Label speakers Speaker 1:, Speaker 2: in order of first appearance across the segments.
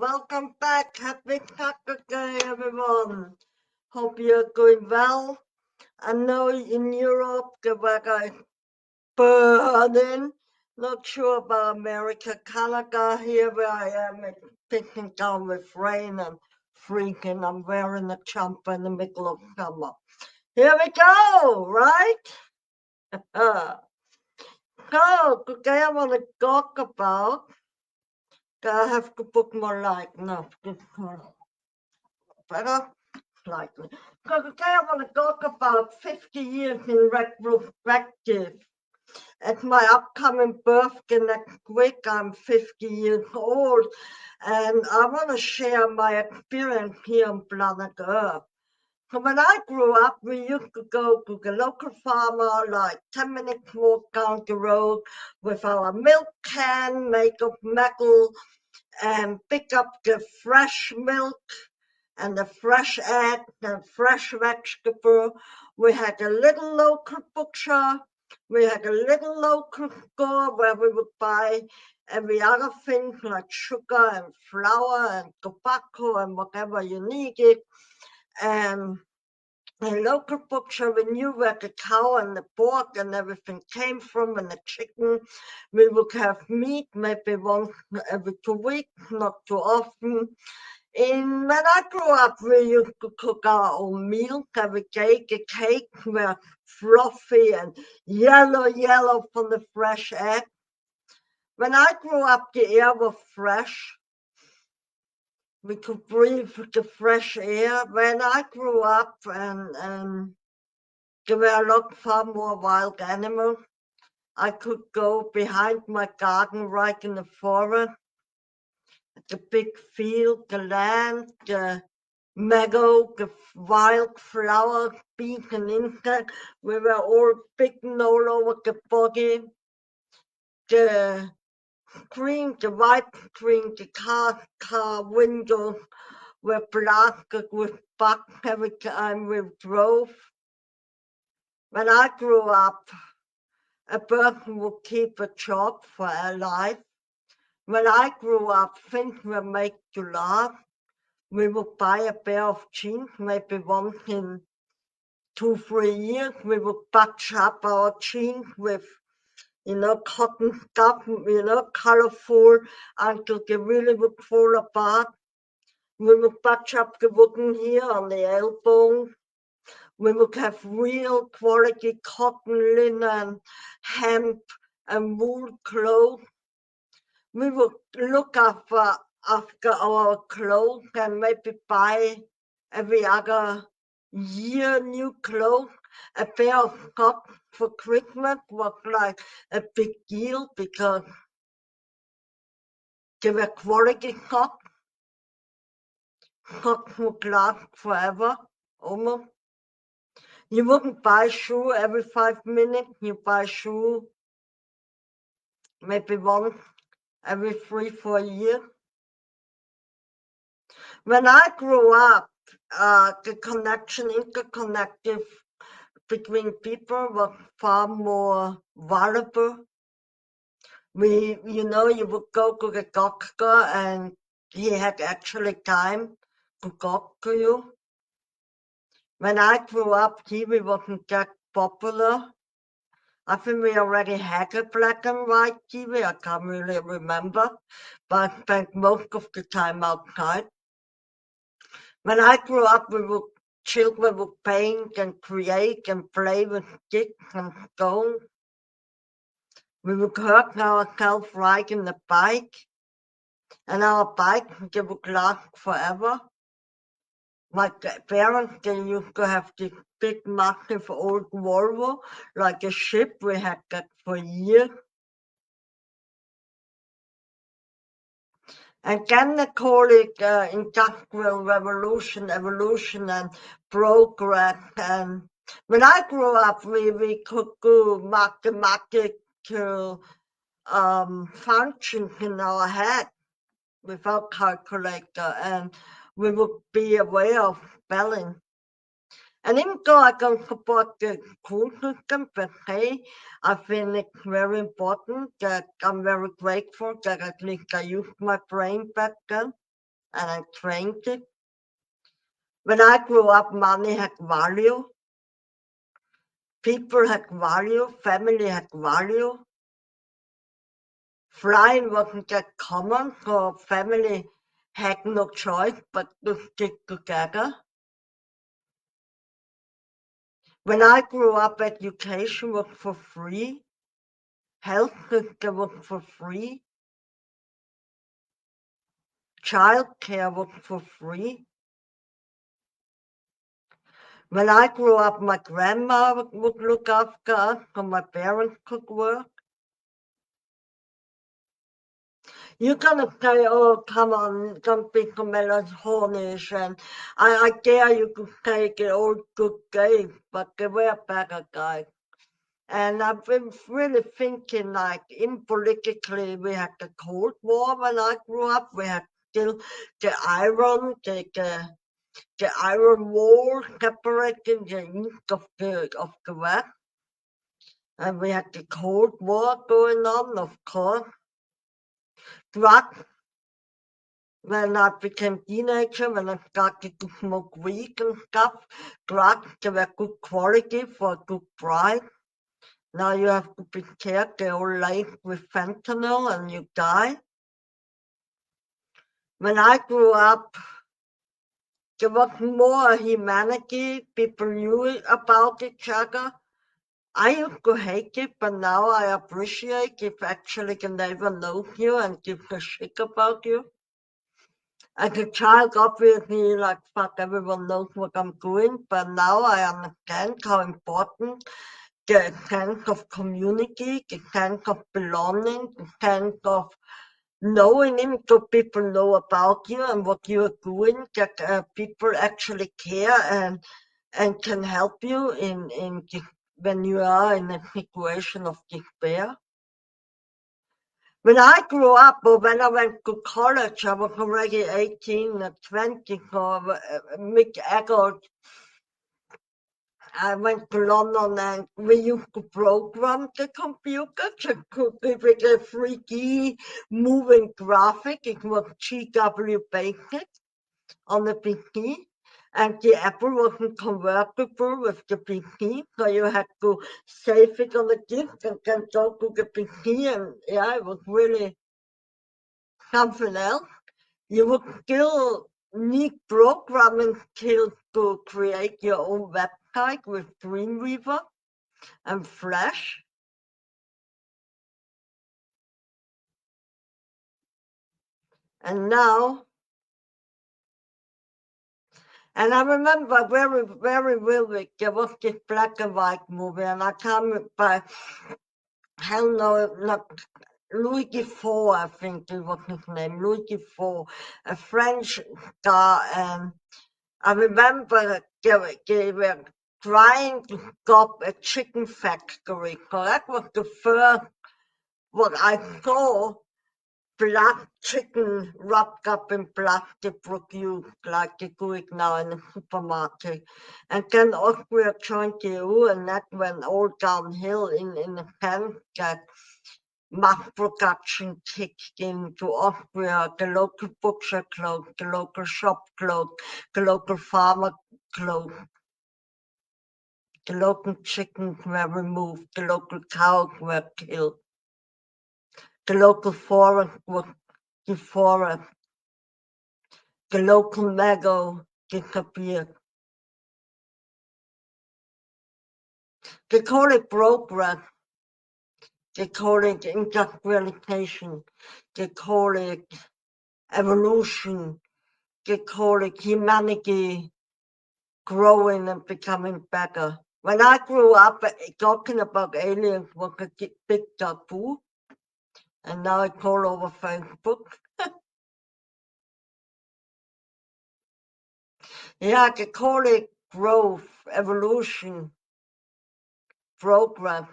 Speaker 1: welcome back. Happy Taco Day, everyone. Hope you're going well. I know in Europe the weather is burning. Not sure about America, Canada. Here where I am, it's picking down with rain and freaking. I'm wearing a jumper in the middle of summer. Here we go, right? Uh, so today I want to talk about. I have to put more light. No, better. Slightly. So today I want to talk about 50 years in retrospective. At my upcoming birthday next week, I'm 50 years old, and I want to share my experience here on planet Earth. So when I grew up, we used to go to the local farmer, like 10 minutes walk down the road with our milk can made of metal and pick up the fresh milk and the fresh egg and fresh vegetable. We had a little local bookshop. We had a little local store where we would buy every other thing like sugar and flour and tobacco and whatever you needed. And a local bookshop, we knew where the cow and the pork and everything came from, and the chicken. We would have meat maybe once every 2 weeks, not too often. And when I grew up, we used to cook our own meal. Every cake, a cake were fluffy and yellow from the fresh egg. When I grew up, the air was fresh. We could breathe the fresh air. When I grew up, and there were a lot far more wild animals. I could go behind my garden right in the forest, the big field, the land, the meadow, the wildflowers, bees and insects. We were all bitten all over the body. The screen, the white screen, the car windows were blasted with bugs every time we drove. When I grew up, a person would keep a job for a life. When I grew up, things were made to last. We would buy a pair of jeans, maybe once in 2, 3 years. We would patch up our jeans with, cotton stuff, colorful until they really would fall apart. We would patch up the button here on the elbow. We would have real quality cotton, linen, hemp, and wool clothes. We would look after our clothes and maybe buy every other year new clothes. A pair of socks for Christmas was like a big deal because they were quality socks. Socks would last forever, almost. You wouldn't buy shoe every 5 minutes. You buy shoe maybe once every 3, 4 years. When I grew up, the interconnective between people was far more valuable. You would go to the doctor and he had actually time to talk to you. When I grew up, TV wasn't that popular. I think we already had a black and white TV. I can't really remember, but I spent most of the time outside. When I grew up, children would paint and create and play with sticks and stones. We would hurt ourselves riding the bike, and our bike, they would last forever. My parents, they used to have this big, massive old Volvo, like a ship. We had that for years. And then they call it industrial revolution, evolution, and progress. And when I grew up, we could do mathematical functions in our head without calculator, and we would be aware of spelling. And even though I don't support the school system per se, I think it's very important that I'm very grateful that at least I used my brain back then. and I trained it. When I grew up, money had value, people had value, family had value. Flying wasn't that common, so family had no choice but to stick together. When I grew up, education was for free, health system was for free, childcare was for free. When I grew up, my grandma would look after us, so my parents could work. You're gonna say, oh, come on, don't be so melancholic, and I dare you to take it all good days, but they were better guys. And I've been really thinking, like, in politically, we had the Cold War when I grew up, we had still the iron wall separating the east of the west, and we had the Cold War going on, of course. Drugs, when I became teenager, when I started to smoke weed and stuff, drugs, they were good quality for a good price. Now you have to be scared, they're all laced with fentanyl and you die. When I grew up, there was more humanity, people knew about each other. I used to hate it, but now I appreciate if actually the neighbor knows you and gives a shit about you. As a child, obviously, like, fuck, everyone knows what I'm doing, but now I understand how important the sense of community, the sense of belonging, the sense of knowing him so people know about you and what you're doing, that people actually care and can help you when you are in a situation of despair. When I grew up, or when I went to college, I was already 18 or 20, so mid-adult. I went to London and we used to program the computer to give it a 3D moving graphic. It was GW Basic on the PC. And the Apple wasn't convertible with the PC, so you had to save it on the disk and then go to the PC. And yeah, it was really something else. You would still need programming skills to create your own website with Dreamweaver and Flash. And now, and I remember very, very vivid, there was this black and white movie, and I can't by hell no, not Louis Dufour, I think it was his name, Louis Dufour, a French guy, and I remember they were trying to stop a chicken factory. So that was the first what I saw, black chicken wrapped up in plastic produced like they do it now in the supermarket. And then Austria joined the EU and that went all downhill in the sense that mass production kicked into Austria, the local butcher closed, the local shop closed, the local farmer closed. The local chickens were removed, the local cows were killed, the local forest was deforested, the local meadow disappeared. They call it progress, they call it industrialization, they call it evolution, they call it humanity growing and becoming better. When I grew up, talking about aliens was a big taboo, and now it's all over Facebook. Yeah, they call it growth, evolution, progress.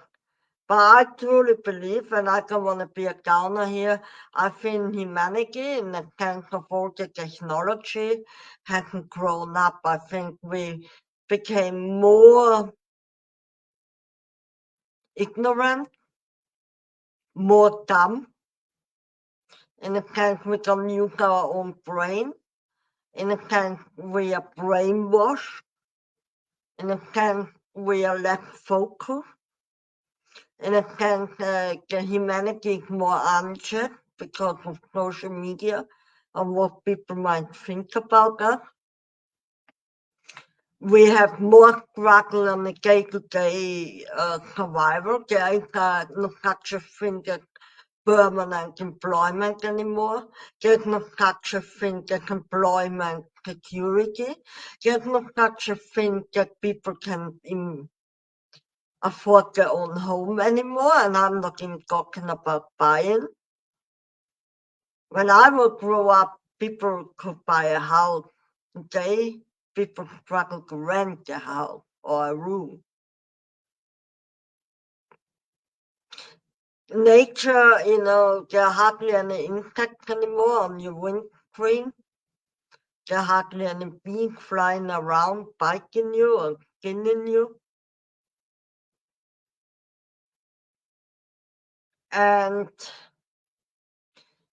Speaker 1: But I truly believe, and I don't want to be a downer here, I think humanity, in the sense of all the technology, hasn't grown up. I think we became more ignorant, more dumb, in the sense we don't use our own brain. in a kind we are brainwashed, in a kind we are less focused, in a kind humanity is more anxious because of social media and what people might think about us. We have more struggle on the day-to-day survival. There is no such a thing as permanent employment anymore. There's no such a thing as employment security. There's no such a thing that people can afford their own home anymore, and I'm not even talking about buying. When I would grow up, people could buy a house. Today, people struggle to rent a house or a room. Nature, there are hardly any insects anymore on your windscreen. There are hardly any bees flying around, biting you or stinging you. And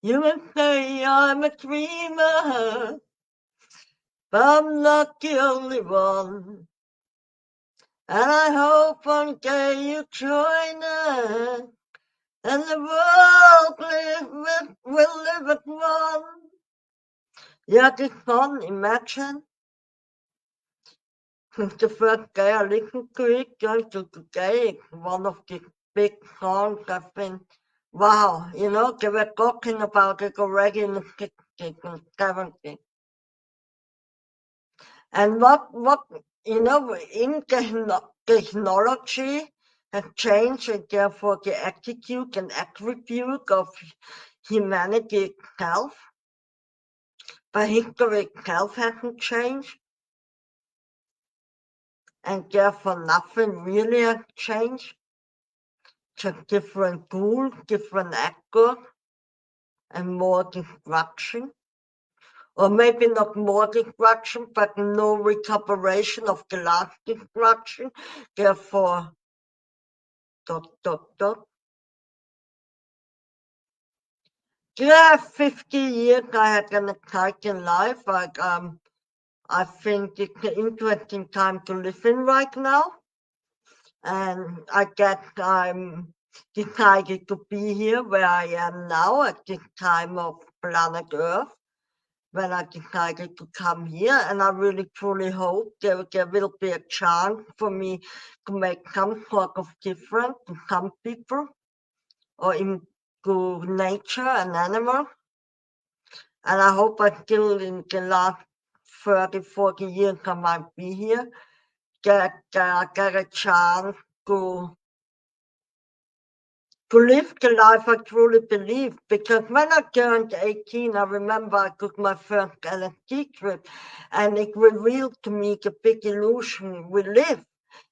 Speaker 1: you will say I'm a dreamer, but I'm not the only one. And I hope one day you join us, and the world will live at one. Yeah, this song, Imagine, since the first day I listened to it, going to today, one of the big songs I've been, wow, they were talking about it already in the 60s and 70s. And in technology has changed, and therefore the attitude and attribute of humanity itself, but history itself hasn't changed, and therefore nothing really has changed. Just different tools, different actors, and more destruction. Or maybe not more destruction, but no recuperation of the last destruction. Therefore, ... Yeah, 50 years I had an exciting life. I think it's an interesting time to live in right now. And I guess I'm decided to be here where I am now at this time of planet Earth, when I decided to come here. And I really truly hope there will be a chance for me to make some sort of difference to some people or into nature and animals. And I hope I still in the last 30, 40 years I might be here, get a chance to live the life I truly believe. Because when I turned 18, I remember I took my first LSD trip, and it revealed to me the big illusion we live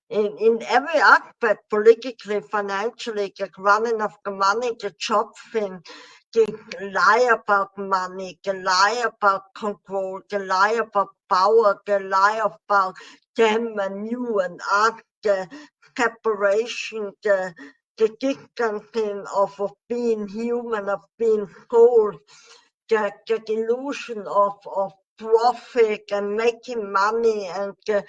Speaker 1: in every aspect, politically, financially, the running of the money, the job thing, the lie about money, the lie about control, the lie about power, the lie about them and you and us, the separation, the distancing of being human, of being soul, the illusion of profit and making money, and the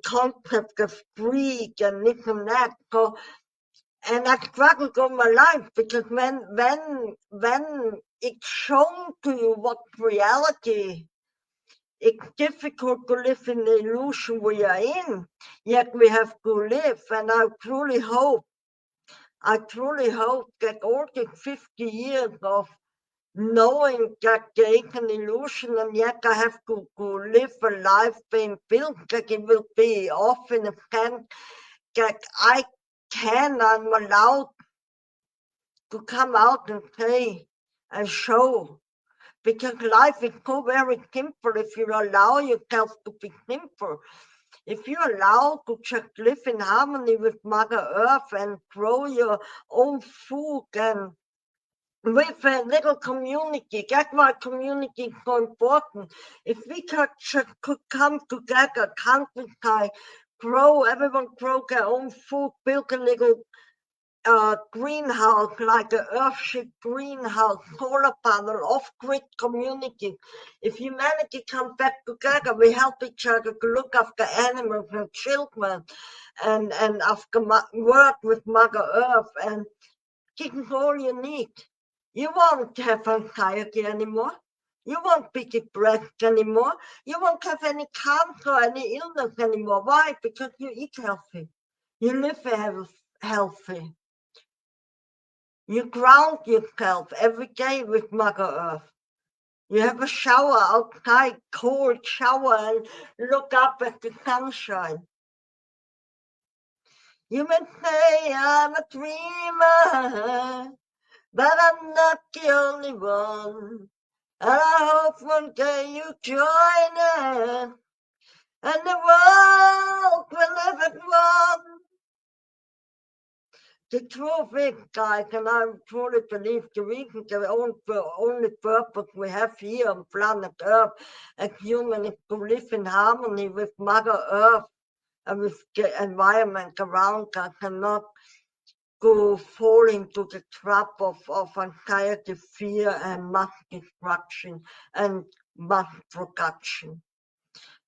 Speaker 1: concept of greed and this and that. So, and I struggled all my life, because when it's shown to you what reality, it's difficult to live in the illusion we are in, yet we have to live. And I truly hope that all the 50 years of knowing that there is an illusion, and yet I have to live a life being built that it will be off in a sense that I'm allowed to come out and say and show. Because life is so very simple if you allow yourself to be simple. If you allow to just live in harmony with Mother Earth and grow your own food and with a little community, that's why community is so important. If we could come together, countryside, everyone grow their own food, build a little greenhouse, like an earthship greenhouse, solar panel, off-grid community. If humanity comes back together, we help each other to look after animals and children, and after work with Mother Earth, and this is all you need. You won't have anxiety anymore. You won't be depressed anymore. You won't have any cancer, any illness anymore. Why? Because you eat healthy. You live healthy. You ground yourself every day with Mother Earth. You have a shower outside, cold shower, and look up at the sunshine. You may say I'm a dreamer, but I'm not the only one. And I hope one day you join us, and the world will live at one. The truth is, guys, and I truly believe the reason, the only purpose we have here on planet Earth as humans is to live in harmony with Mother Earth and with the environment around us, and not to fall into the trap of anxiety, fear, and mass destruction and mass production.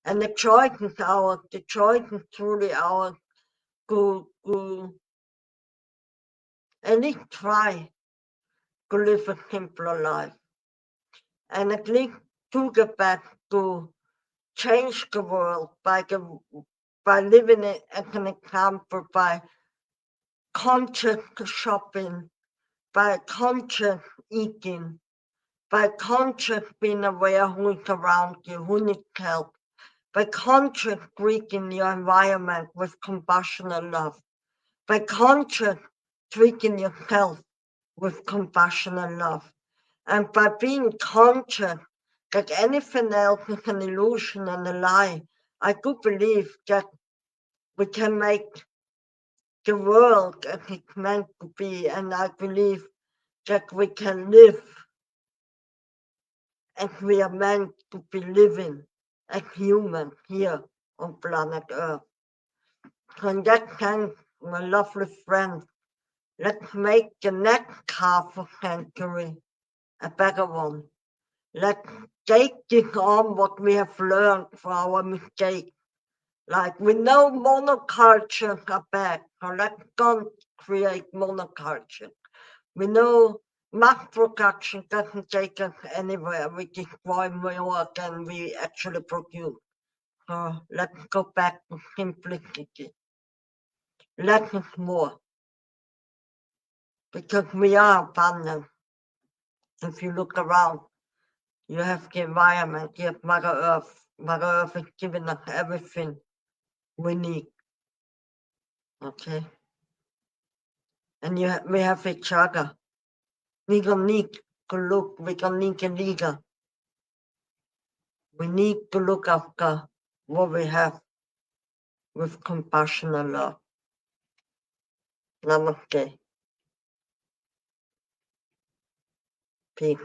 Speaker 1: And the choice is ours. The choice is truly ours to at least try to live a simpler life, and at least to get back to change the world by living it as an example, by conscious shopping, by conscious eating, by conscious being aware who is around you, who needs help, by conscious treating your environment with compassion and love, by conscious treating yourself with compassion and love, and by being conscious that anything else is an illusion and a lie. I do believe that we can make the world as it's meant to be, and I believe that we can live as we are meant to be living as humans here on planet Earth. So in that sense, my lovely friends, let's make the next half a century a better one. Let's take this on what we have learned from our mistakes. Like, we know monocultures are bad, so let's don't create monoculture. We know mass production doesn't take us anywhere. We destroy more than we actually produce. So let's go back to simplicity. Less is more. Because we are abundant. If you look around, you have the environment, you have Mother Earth. Mother Earth is giving us everything we need. Okay? And we have each other. We don't need to look, we don't need a leader. We need to look after what we have with compassion and love. Namaste. Peace.